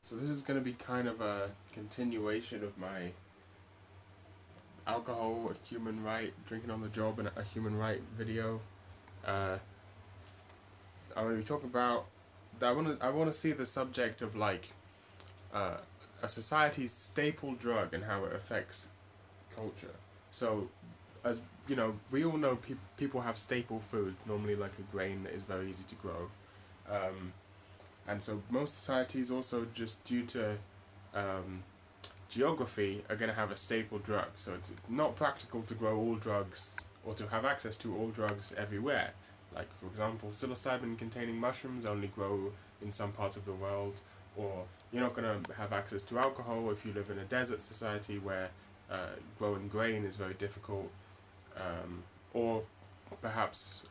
So this is going to be kind of a continuation of my alcohol, a human right, drinking on the job, and a human right video. Uh, I'm going to be talking about. I want to see the subject of like uh, a society's staple drug and how it affects culture. So, as you know, we all know people have staple foods, normally like a grain that is very easy to grow. Um, and so most societies also, just due to um, geography, are going to have a staple drug. So it's not practical to grow all drugs or to have access to all drugs everywhere. Like, for example, psilocybin containing mushrooms only grow in some parts of the world, or you're not going to have access to alcohol if you live in a desert society where growing grain is very difficult, or perhaps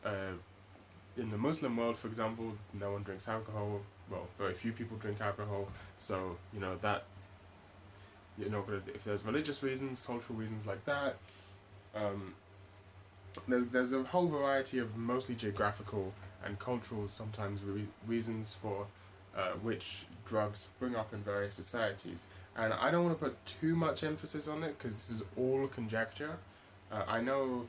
in the Muslim world, for example, no one drinks alcohol. Well, very few people drink alcohol, so that you're not gonna. If there's religious reasons, cultural reasons like that, um, there's a whole variety of mostly geographical and cultural sometimes reasons for which drugs spring up in various societies. And I don't want to put too much emphasis on it because this is all conjecture. I know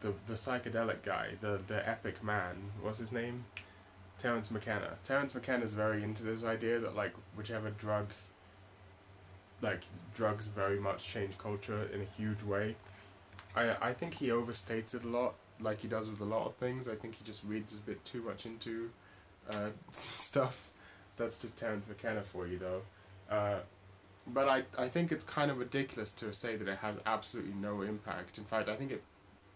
the psychedelic guy, the epic man, what's his name? Terence McKenna. Terence McKenna is very into this idea that like whichever drugs very much change culture in a huge way. I think he overstates it a lot, like he does with a lot of things. I think he just reads a bit too much into stuff. That's just Terence McKenna for you, though. But I think it's kind of ridiculous to say that it has absolutely no impact. In fact, I think it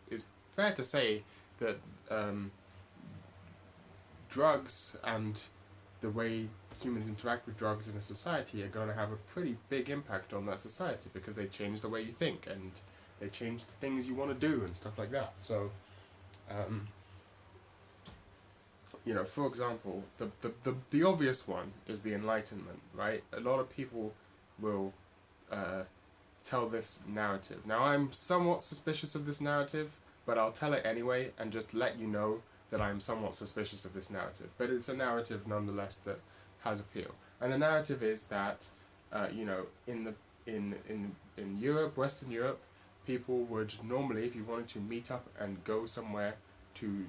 is fair to say that drugs and the way humans interact with drugs in a society are going to have a pretty big impact on that society because they change the way you think and they change the things you want to do and stuff like that. So, um, for example, the obvious one is the Enlightenment, right? A lot of people will uh, tell this narrative. Now, I'm somewhat suspicious of this narrative, but I'll tell it anyway and just let you know that I'm somewhat suspicious of this narrative. But it's a narrative nonetheless that has appeal. And the narrative is that, in the in Europe, Western Europe, people would normally, if you wanted to meet up and go somewhere to,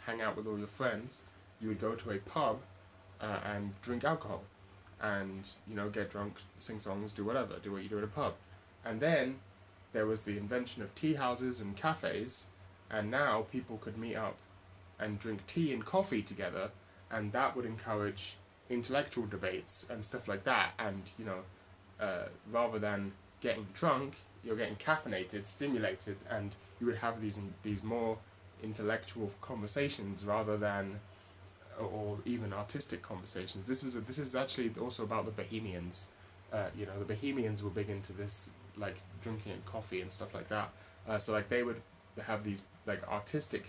hang out with all your friends, you would go to a pub and drink alcohol and, get drunk, sing songs, do whatever, do what you do at a pub. And then there was the invention of tea houses and cafes, and now people could meet up and drink tea and coffee together, and that would encourage intellectual debates and stuff like that. And rather than getting drunk, you're getting caffeinated, stimulated, and you would have these more intellectual conversations rather than or even artistic conversations. This is actually also about the Bohemians. The Bohemians were big into this, like drinking and coffee and stuff like that. So like they would have these like artistic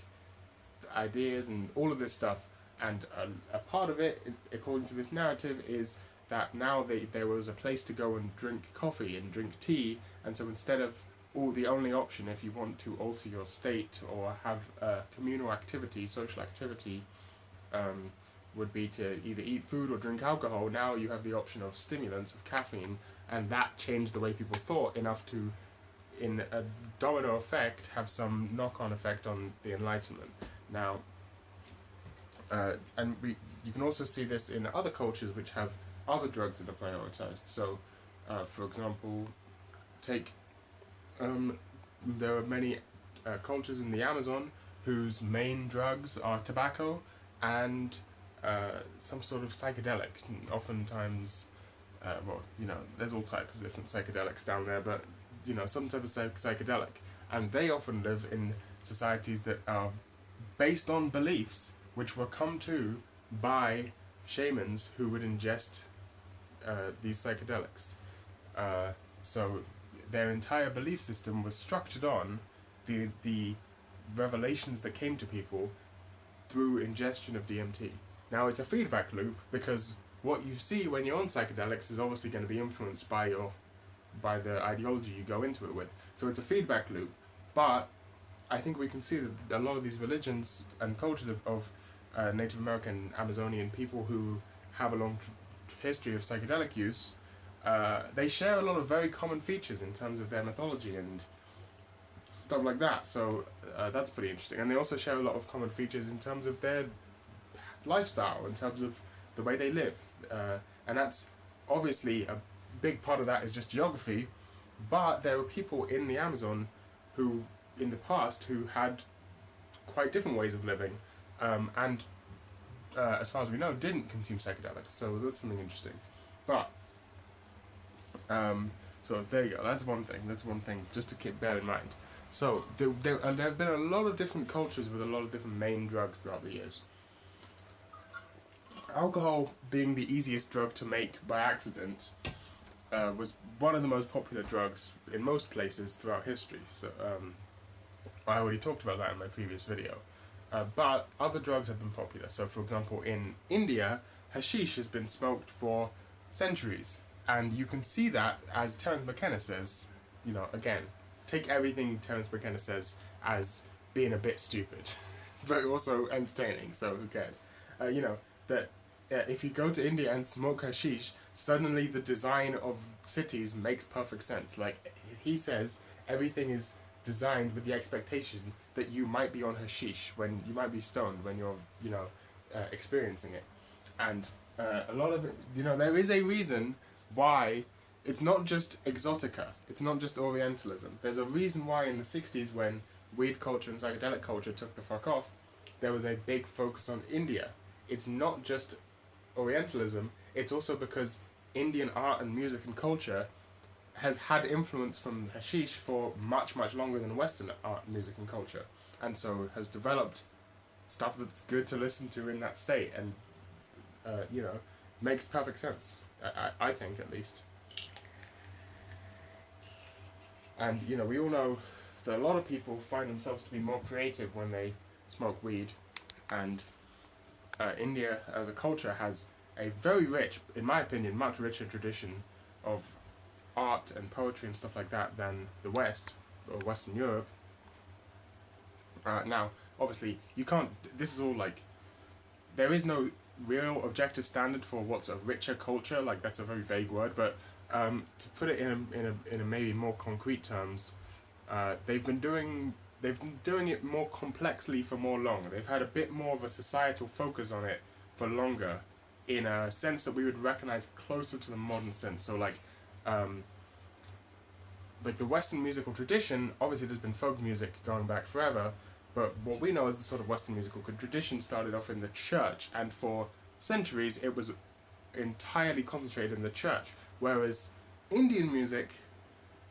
ideas and all of this stuff. And a part of it, according to this narrative, is that now there was a place to go and drink coffee and drink tea, and so instead of the only option if you want to alter your state or have communal activity, social activity, would be to either eat food or drink alcohol. Now you have the option of stimulants, of caffeine, and that changed the way people thought enough to, in a domino effect, have some knock-on effect on the Enlightenment. Now, you can also see this in other cultures which have other drugs that are prioritized. So, for example, take there are many cultures in the Amazon whose main drugs are tobacco and some sort of psychedelic. Oftentimes, there's all types of different psychedelics down there, but some type of psychedelic, and they often live in societies that are based on beliefs which were come to by shamans who would ingest these psychedelics. So their entire belief system was structured on the revelations that came to people through ingestion of DMT. Now it's a feedback loop because what you see when you're on psychedelics is obviously going to be influenced by the ideology you go into it with. So it's a feedback loop, but I think we can see that a lot of these religions and cultures of Native American Amazonian people who have a long history of psychedelic use, they share a lot of very common features in terms of their mythology and stuff like that. So that's pretty interesting. And they also share a lot of common features in terms of their lifestyle, in terms of the way they live. And that's obviously a big part of that is just geography, but there were people in the Amazon who, in the past, who had quite different ways of living, and as far as we know, didn't consume psychedelics. So that's something interesting. But so there you go. That's one thing. That's one thing just to keep bear in mind. So there have been a lot of different cultures with a lot of different main drugs throughout the years. Alcohol being the easiest drug to make by accident was one of the most popular drugs in most places throughout history. So I already talked about that in my previous video. But other drugs have been popular. So for example, in India, hashish has been smoked for centuries. And you can see that, as Terence McKenna says, you know, again, take everything Terence McKenna says as being a bit stupid, but also entertaining, so who cares? You know, that if you go to India and smoke hashish, suddenly the design of cities makes perfect sense. Like, he says, everything is designed with the expectation that you might be on hashish, when you might be stoned when you're, you know, experiencing it. And a lot of it, you know, there is a reason why it's not just exotica, it's not just Orientalism. There's a reason why in the 60s, when weed culture and psychedelic culture took the fuck off, there was a big focus on India. It's not just Orientalism, it's also because Indian art and music and culture has had influence from hashish for much, much longer than Western art, music and culture. And so has developed stuff that's good to listen to in that state, and, you know, makes perfect sense, I think, at least. And, you know, we all know that a lot of people find themselves to be more creative when they smoke weed, and India as a culture has a very rich, in my opinion, much richer tradition of art and poetry and stuff like that than the West, or Western Europe. Now, obviously, you can't, this is all like, there is no real objective standard for what's a richer culture, like that's a very vague word, but to put it in a maybe more concrete terms, they've been doing it more complexly for more long. They've had a bit more of a societal focus on it for longer, in a sense that we would recognize closer to the modern sense. So like the Western musical tradition, obviously there's been folk music going back forever, but what we know as the sort of Western musical tradition started off in the church, and for centuries it was entirely concentrated in the church, whereas Indian music,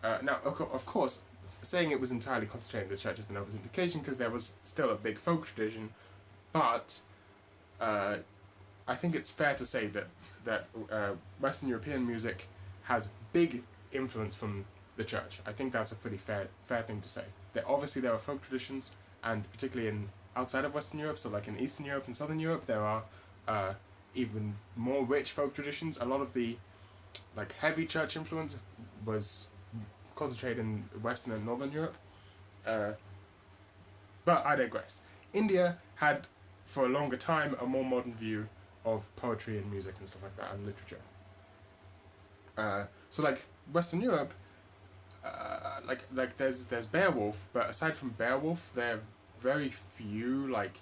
now of course, saying it was entirely concentrated in the church is an overindication, because there was still a big folk tradition, but I think it's fair to say that Western European music has big influence from the church. I think that's a pretty fair thing to say. Obviously there are folk traditions, and particularly outside of Western Europe, so like in Eastern Europe and Southern Europe, there are even more rich folk traditions. A lot of the like heavy church influence was concentrated in Western and Northern Europe. But I digress. India had, for a longer time, a more modern view of poetry and music and stuff like that, and literature. So like Western Europe, like there's Beowulf, but aside from Beowulf, there are very few like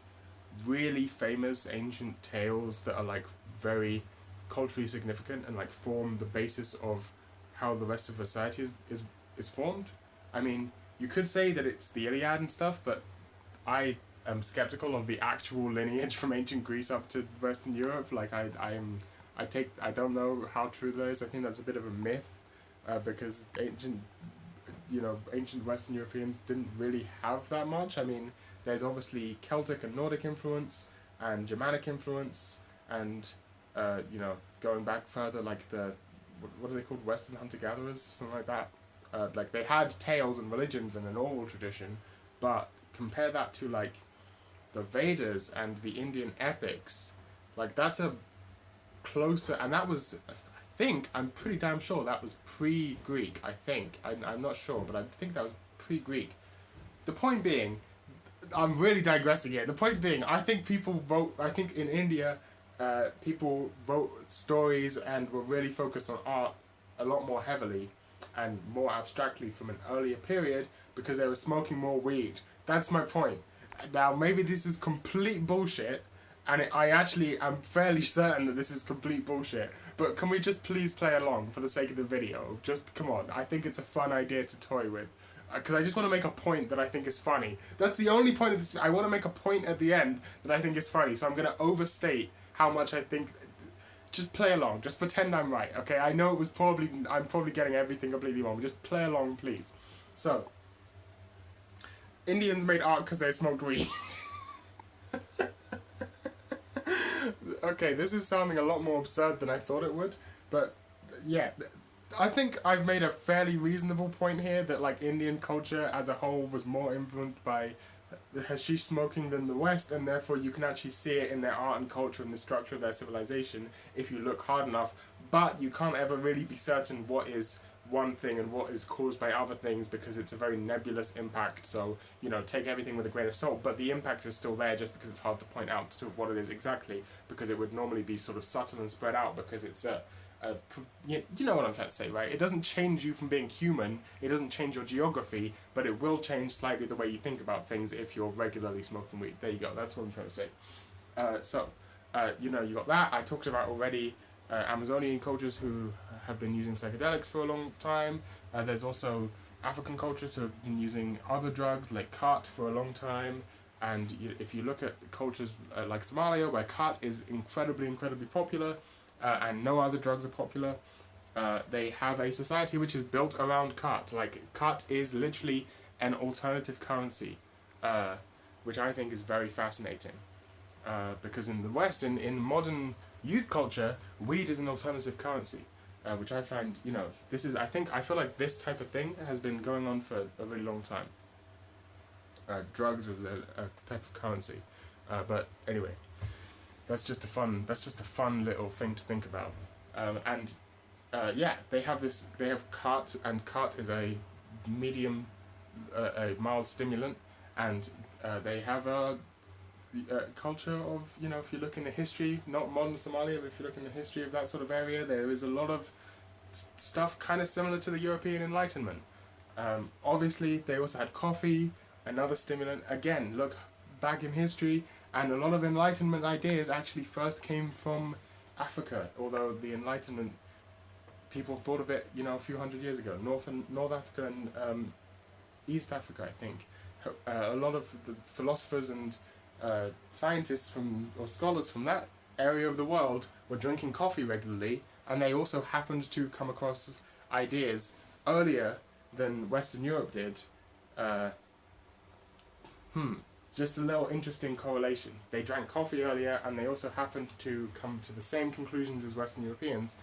really famous ancient tales that are like very culturally significant and like form the basis of how the rest of society is formed. I mean, you could say that it's the Iliad and stuff, but I am skeptical of the actual lineage from ancient Greece up to Western Europe. Like I don't know how true that is. I think that's a bit of a myth, because ancient Western Europeans didn't really have that much. I mean, there's obviously Celtic and Nordic influence and Germanic influence, and going back further, like what are they called, Western hunter-gatherers, something like that. Like they had tales and religions and an oral tradition, but compare that to like the Vedas and the Indian epics, like that's a closer, and that was, I'm pretty damn sure that was pre-Greek, I'm not sure, but I think that was pre-Greek. The point being, I'm really digressing here, the point being, I think in India, people wrote stories and were really focused on art a lot more heavily and more abstractly from an earlier period because they were smoking more weed. That's my point. Now, maybe this is complete bullshit, and I'm fairly certain that this is complete bullshit, but can we just please play along for the sake of the video? Just, come on, I think it's a fun idea to toy with. Because I just want to make a point that I think is funny. That's the only point of this. I want to make a point at the end that I think is funny, so I'm going to overstate how much I think. Just play along. Just pretend I'm right, okay? I know I'm probably getting everything completely wrong, but just play along, please. So, Indians made art because they smoked weed. Okay, this is sounding a lot more absurd than I thought it would, but yeah, I think I've made a fairly reasonable point here that like Indian culture as a whole was more influenced by the hashish smoking than the West, and therefore you can actually see it in their art and culture and the structure of their civilization if you look hard enough, but you can't ever really be certain what is one thing and what is caused by other things because it's a very nebulous impact, so, you know, take everything with a grain of salt, but the impact is still there just because it's hard to point out to what it is exactly, because it would normally be sort of subtle and spread out because it's you know what I'm trying to say, right? It doesn't change you from being human, it doesn't change your geography, but it will change slightly the way you think about things if you're regularly smoking weed. There you go, that's what I'm trying to say. You know, you got that. I talked about already Amazonian cultures who have been using psychedelics for a long time. There's also African cultures who have been using other drugs like khat for a long time. And if you look at cultures like Somalia, where khat is incredibly popular, and no other drugs are popular, they have a society which is built around khat. Like, khat is literally an alternative currency, which I think is very fascinating. Because in the West, in modern youth culture, weed is an alternative currency, which I find, you know, I feel like this type of thing has been going on for a really long time. Drugs as a type of currency. But anyway, that's just a fun little thing to think about. Yeah, they have khat, and khat is a mild stimulant, and they have a culture of, you know, if you look in the history, not modern Somalia, but if you look in the history of that sort of area, there is a lot of stuff kind of similar to the European Enlightenment. Obviously, they also had coffee, another stimulant. Again, look back in history, and a lot of Enlightenment ideas actually first came from Africa, although the Enlightenment, people thought of it, you know, a few hundred years ago. North Africa and East Africa, I think. A lot of the philosophers and scientists or scholars from that area of the world were drinking coffee regularly, and they also happened to come across ideas earlier than Western Europe did. Just a little interesting correlation. They drank coffee earlier, and they also happened to come to the same conclusions as Western Europeans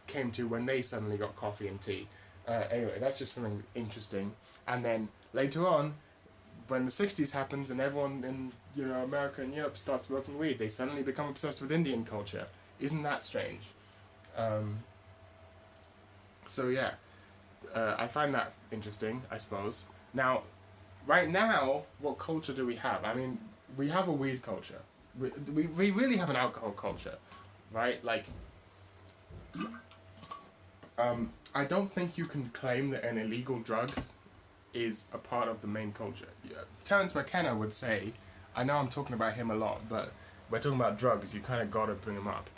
came to when they suddenly got coffee and tea. Anyway, that's just something interesting. And then later on, when the 60s happens and everyone in, you know, America and Europe starts smoking weed, they suddenly become obsessed with Indian culture. Isn't that strange? So yeah, I find that interesting, I suppose. Now, right now, what culture do we have? I mean, we have a weed culture. We really have an alcohol culture, right? Like, I don't think you can claim that an illegal drug is a part of the main culture. Terence McKenna would say, I know I'm talking about him a lot, but we're talking about drugs, you kind of gotta bring him up.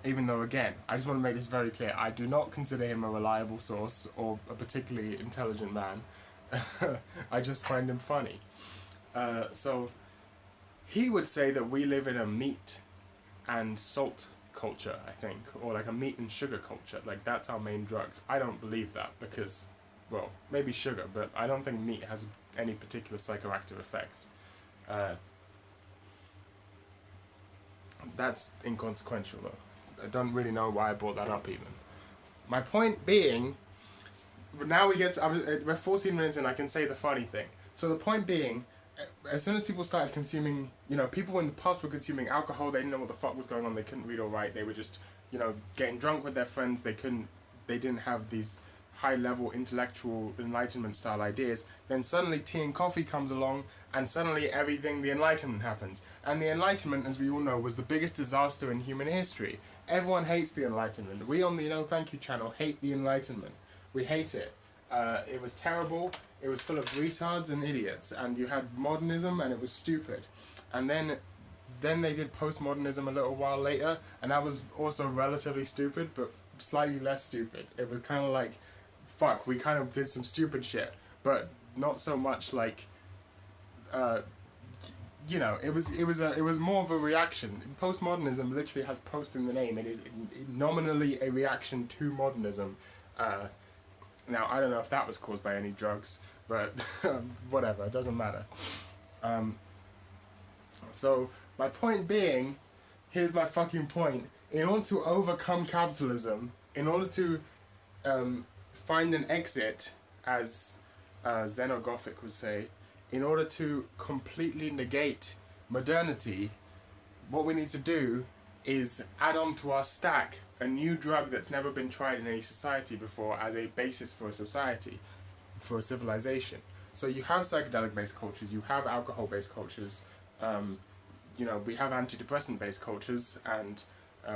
Even though, again, I just want to make this very clear, I do not consider him a reliable source or a particularly intelligent man. I just find him funny. So, he would say that we live in a meat and salt culture, I think, or like a meat and sugar culture. Like, that's our main drugs. I don't believe that because, well, maybe sugar, but I don't think meat has any particular psychoactive effects. That's inconsequential, though. I don't really know why I brought that up, even. My point being, now we're 14 minutes in, I can say the funny thing. So the point being, as soon as people started consuming, you know, people in the past were consuming alcohol, they didn't know what the fuck was going on, they couldn't read or write, they were just, you know, getting drunk with their friends, they didn't have these high-level intellectual Enlightenment style ideas, then suddenly tea and coffee comes along, and suddenly everything, the Enlightenment happens. And the Enlightenment, as we all know, was the biggest disaster in human history. Everyone hates the Enlightenment. We on the No Thank You channel hate the Enlightenment. We hate it. It was terrible, it was full of retards and idiots, and you had modernism, and it was stupid. And then they did postmodernism a little while later, and that was also relatively stupid, but slightly less stupid. It was kind of like, fuck, we kind of did some stupid shit, but not so much like, you know, it was more of a reaction. Postmodernism literally has post in the name. It is nominally a reaction to modernism. Now, I don't know if that was caused by any drugs, but whatever, it doesn't matter. So, my point being, here's my fucking point. In order to overcome capitalism, in order to find an exit, as Xenogothic would say, in order to completely negate modernity, what we need to do is add on to our stack a new drug that's never been tried in any society before as a basis for a society, for a civilization. So you have psychedelic-based cultures, you have alcohol-based cultures, you know, we have antidepressant-based cultures, and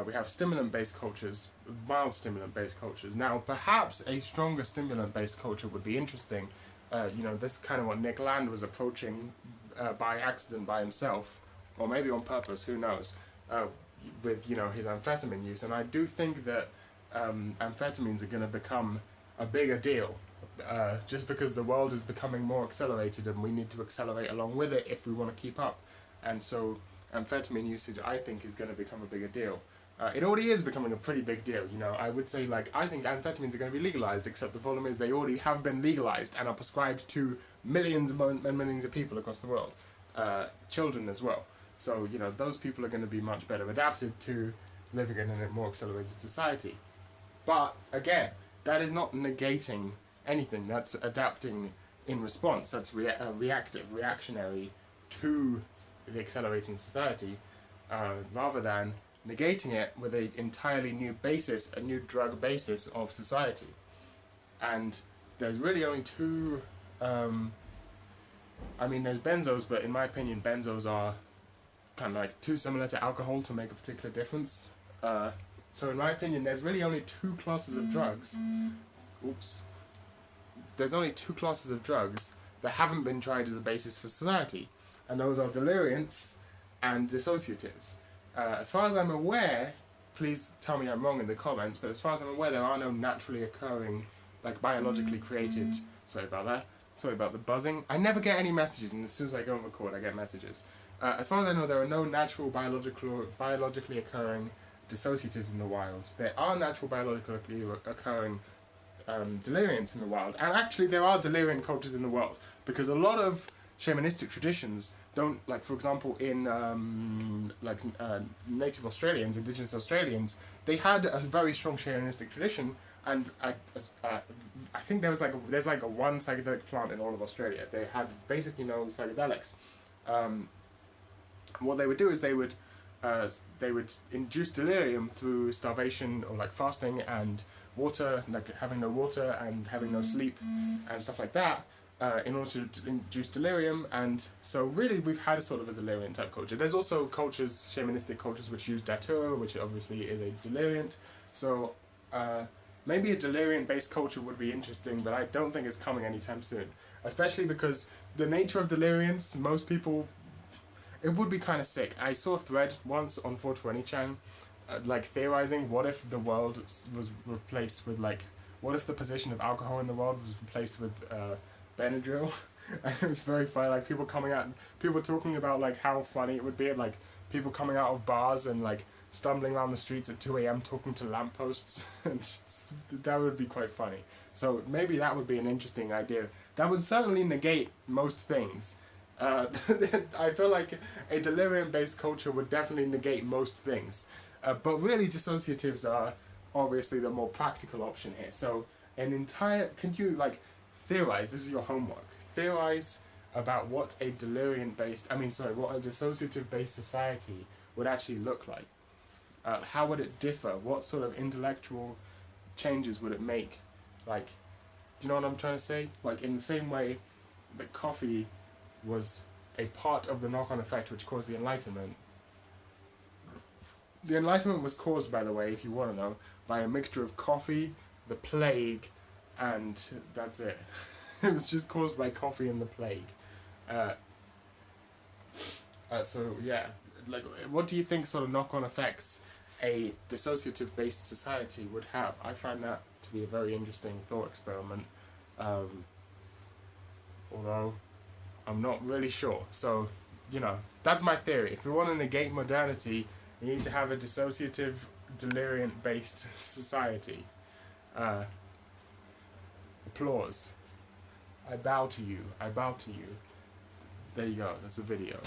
we have stimulant-based cultures, mild stimulant-based cultures. Now, perhaps a stronger stimulant-based culture would be interesting. You know, this is kind of what Nick Land was approaching by accident by himself, or maybe on purpose, who knows, with, you know, his amphetamine use. And I do think that amphetamines are going to become a bigger deal, just because the world is becoming more accelerated and we need to accelerate along with it if we want to keep up. And so amphetamine usage, I think, is going to become a bigger deal. It already is becoming a pretty big deal, you know. I would say, like, I think amphetamines are going to be legalized, except the problem is they already have been legalized and are prescribed to millions and millions of people across the world. Children as well. So, you know, those people are going to be much better adapted to living in a more accelerated society. But, again, that is not negating anything. That's adapting in response. That's reactive, reactionary to the accelerating society, rather than negating it with an entirely new basis, a new drug basis of society. And there's really only two, I mean, there's benzos, but in my opinion, benzos are kind of like too similar to alcohol to make a particular difference. So in my opinion, there's really only two classes of drugs. Oops. There's only two classes of drugs that haven't been tried as a basis for society, and those are deliriants and dissociatives. As far as I'm aware, please tell me I'm wrong in the comments, but as far as I'm aware, there are no naturally occurring, like biologically created, sorry about that, sorry about the buzzing. I never get any messages, and as soon as I go and record, I get messages. As far as I know, there are no natural biologically occurring dissociatives in the wild. There are natural biologically occurring deliriants in the wild, and actually there are deliriant cultures in the world, because a lot of shamanistic traditions don't, like, for example, in native Australians, indigenous Australians, they had a very strong shamanistic tradition, and I think there's like a one psychedelic plant in all of Australia. They had basically no psychedelics. What they would do is they would induce delirium through starvation or like fasting and water, like having no water and having no sleep and stuff like that, in order to induce delirium. And so really we've had a sort of a delirium type culture. There's also cultures, shamanistic cultures, which use datura, which obviously is a deliriant. So maybe a deliriant based culture would be interesting, but I don't think it's coming anytime soon, especially because the nature of deliriants, most people, it would be kind of sick. I saw a thread once on 420chan, like theorizing what if the world was replaced with, like, what if the position of alcohol in the world was replaced with Benadryl. And it was very funny, like people talking about like how funny it would be, like people coming out of bars and like stumbling around the streets at 2 a.m. talking to lampposts. And that would be quite funny. So maybe that would be an interesting idea. That would certainly negate most things. I feel like a delirium-based culture would definitely negate most things. But really, dissociatives are obviously the more practical option here. So can you like theorize, this is your homework, theorize about what a what a dissociative-based society would actually look like. How would it differ? What sort of intellectual changes would it make? Like, Do you know what I'm trying to say? Like, in the same way that coffee was a part of the knock-on effect which caused the Enlightenment. The Enlightenment was caused, by the way, if you want to know, by a mixture of coffee, the plague, and that's it. It was just caused by coffee and the plague. So yeah, like, what do you think sort of knock-on effects a dissociative-based society would have? I find that to be a very interesting thought experiment, although I'm not really sure. So, you know, that's my theory. If we want to negate modernity, you need to have a dissociative, deliriant-based society. Applause. I bow to you. I bow to you. There you go. That's a video.